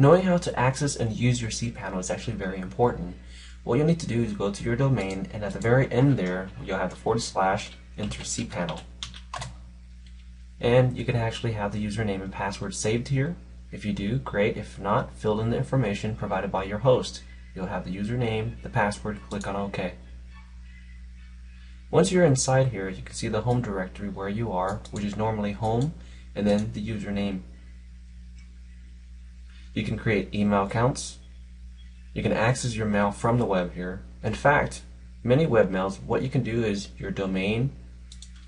Knowing how to access and use your cPanel is actually very important. What you'll need to do is go to your domain, and at the very end there, you'll have the / enter cPanel. And you can actually have the username and password saved here. If you do, great. If not, fill in the information provided by your host. You'll have the username, the password, click on OK. Once you're inside here, you can see the home directory where you are, which is normally home, and then the username. You can create email accounts. You can access your mail from the web here. In fact, many webmails, what you can do is your domain,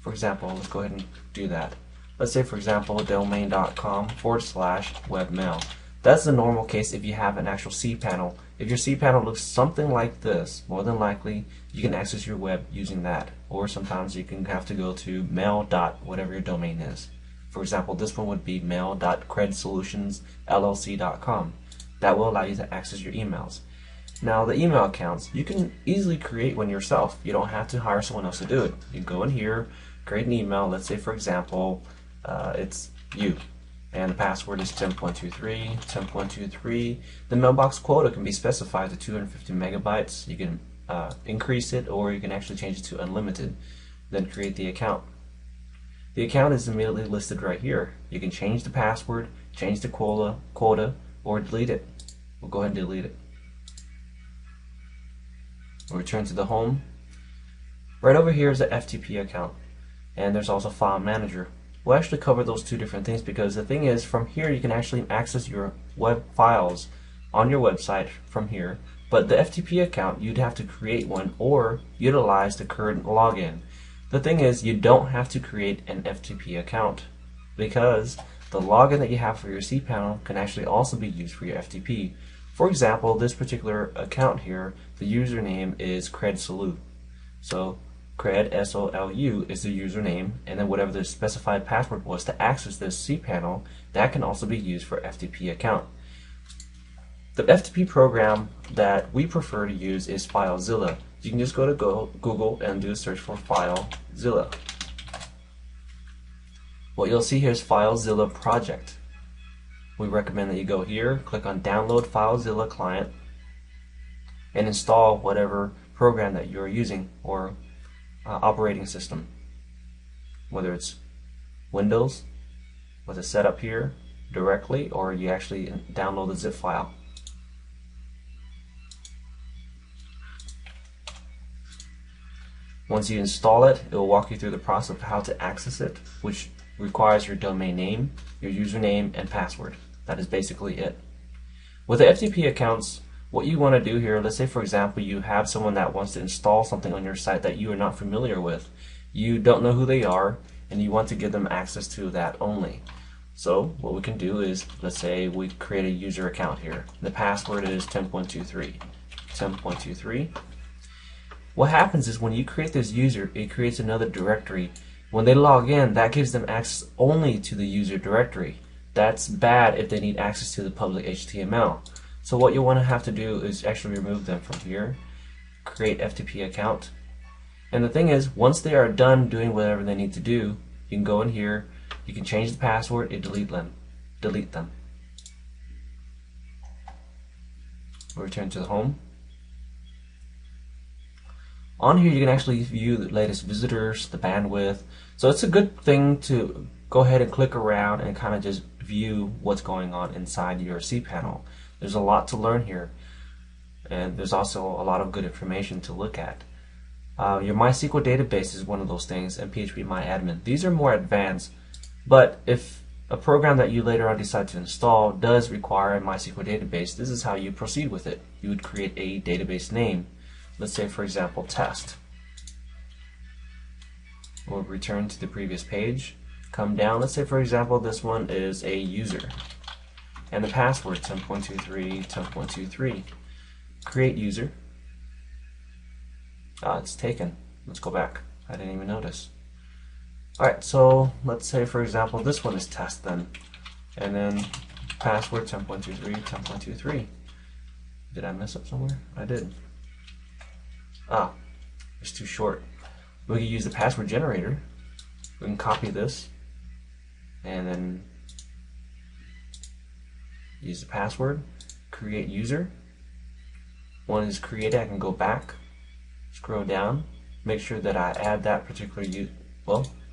for example, let's go ahead and do that. Let's say, for example, domain.com / webmail. That's the normal case if you have an actual cPanel. If your cPanel looks something like this, more than likely you can access your web using that. Or sometimes you can have to go to mail. Whatever your domain is. For example, this one would be mail.credsolutionsllc.com. That will allow you to access your emails. Now the email accounts, you can easily create one yourself. You don't have to hire someone else to do it. You can go in here, create an email. Let's say, for example, it's you. And the password is 10.23, 10.23. The mailbox quota can be specified to 250 megabytes. You can increase it, or you can actually change it to unlimited. Then create the account. The account is immediately listed right here. You can change the password, change the quota, or delete it. We'll go ahead and delete it. We'll return to the home. Right over here is the FTP account, and there's also File Manager. We'll actually cover those two different things, because the thing is, from here you can actually access your web files on your website from here, but the FTP account, you'd have to create one or utilize the current login. The thing is, you don't have to create an FTP account, because the login that you have for your cPanel can actually also be used for your FTP. For example, this particular account here, the username is credSolu. So cred, S-O-L-U, is the username, and then whatever the specified password was to access this cPanel, that can also be used for FTP account. The FTP program that we prefer to use is FileZilla. You can just go to Google and do a search for FileZilla. What you'll see here is FileZilla Project. We recommend that you go here, click on Download FileZilla Client, and install whatever program that you're using, or operating system, whether it's Windows with a setup here directly, or you actually download the zip file. Once you install it, it will walk you through the process of how to access it, which requires your domain name, your username, and password. That is basically it. With the FTP accounts, what you want to do here, let's say for example you have someone that wants to install something on your site that you are not familiar with. You don't know who they are, and you want to give them access to that only. So what we can do is, let's say we create a user account here. The password is 10.23. 10.23. What happens is when you create this user, it creates another directory. When they log in, that gives them access only to the user directory. That's bad if they need access to the public HTML. So what you'll want to have to do is actually remove them from here, create FTP account. And the thing is, once they are done doing whatever they need to do, you can go in here, you can change the password and delete them. We'll return to the home. On here you can actually view the latest visitors, the bandwidth. So it's a good thing to go ahead and click around and kind of just view what's going on inside your cPanel. There's a lot to learn here, and there's also a lot of good information to look at. Your MySQL database is one of those things, and PHPMyAdmin. These are more advanced, but if a program that you later on decide to install does require a MySQL database, this is how you proceed with it. You would create a database name. Let's say for example test. We'll return to the previous page, come down, let's say for example this one is a user, and the password 10.23, 10.23. Create user. It's taken. Let's go back. I didn't even notice. Alright, so let's say for example this one is test then, and then password 10.23, 10.23. Did I mess up somewhere? I did. It's too short. We can use the password generator. We can copy this and then use the password, create user. One is created, I can go back, scroll down, make sure that I add that particular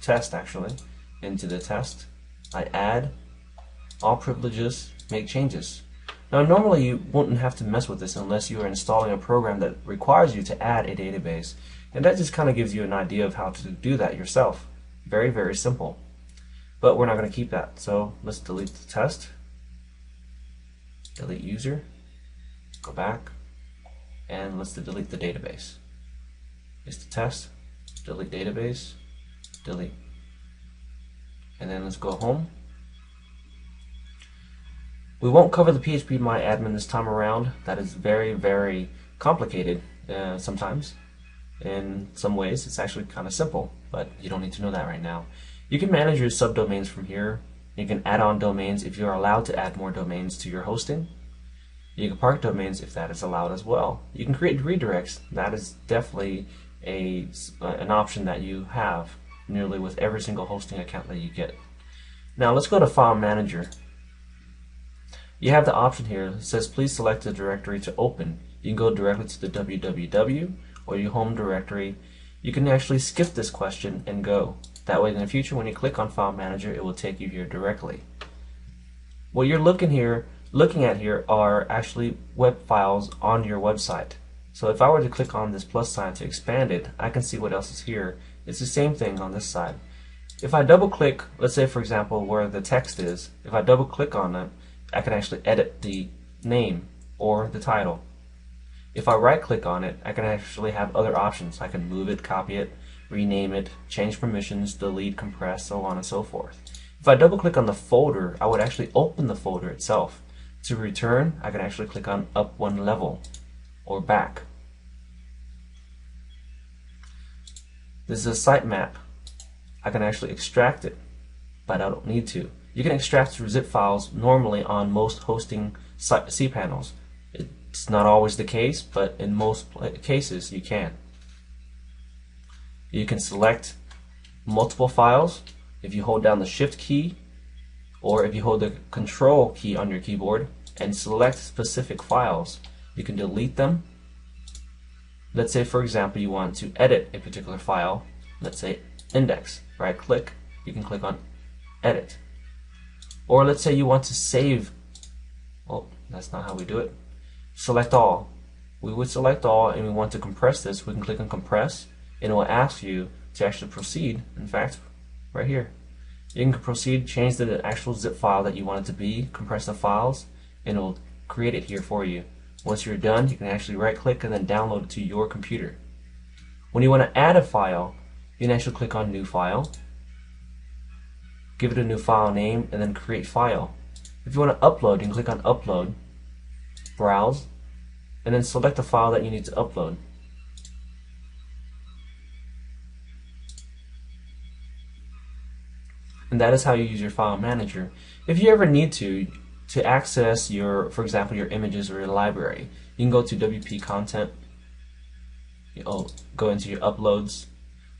test actually into the test. I add all privileges, make changes. Now normally you wouldn't have to mess with this unless you are installing a program that requires you to add a database, and that just kind of gives you an idea of how to do that yourself. Very, very simple. But we're not going to keep that, so let's delete the test, delete user, go back, and let's delete the database. It's the test, delete database, delete. And then let's go home. We won't cover the phpMyAdmin this time around. That is very, very complicated sometimes. In some ways, it's actually kind of simple, but you don't need to know that right now. You can manage your subdomains from here. You can add on domains if you're allowed to add more domains to your hosting. You can park domains if that is allowed as well. You can create redirects. That is definitely an option that you have nearly with every single hosting account that you get. Now let's go to File Manager. You have the option here that says please select the directory to open. You can go directly to the www or your home directory. You can actually skip this question and go. That way in the future when you click on File Manager it will take you here directly. What you're looking at here are actually web files on your website. So if I were to click on this plus sign to expand it, I can see what else is here. It's the same thing on this side. If I double click, let's say for example where the text is, if I double click on it, I can actually edit the name or the title. If I right click on it, I can actually have other options. I can move it, copy it, rename it, change permissions, delete, compress, so on and so forth. If I double click on the folder, I would actually open the folder itself. To return, I can actually click on up one level or back. This is a sitemap. I can actually extract it, but I don't need to. You can extract zip files normally on most hosting cPanels. It's not always the case, but in most cases you can. You can select multiple files if you hold down the Shift key, or if you hold the Control key on your keyboard and select specific files. You can delete them. Let's say for example you want to edit a particular file, let's say index. Right click, you can click on edit. Or let's say you want to save. Oh, that's not how we do it. Select all. We would select all and we want to compress this. We can click on compress and it will ask you to actually proceed. In fact, right here. You can proceed, change the actual zip file that you want it to be, compress the files, and it will create it here for you. Once you're done, you can actually right click and then download it to your computer. When you want to add a file, you can actually click on New File, give it a new file name, and then Create File. If you want to upload, you can click on Upload, Browse, and then select the file that you need to upload. And that is how you use your file manager. If you ever need to access your, for example, your images or your library, you can go to WP Content, you'll go into your uploads,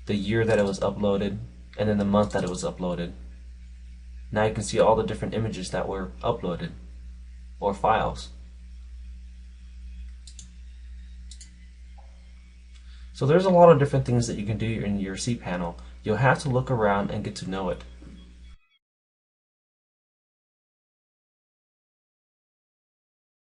the year that it was uploaded, and then the month that it was uploaded. Now you can see all the different images that were uploaded, or files. So there's a lot of different things that you can do in your cPanel. You'll have to look around and get to know it.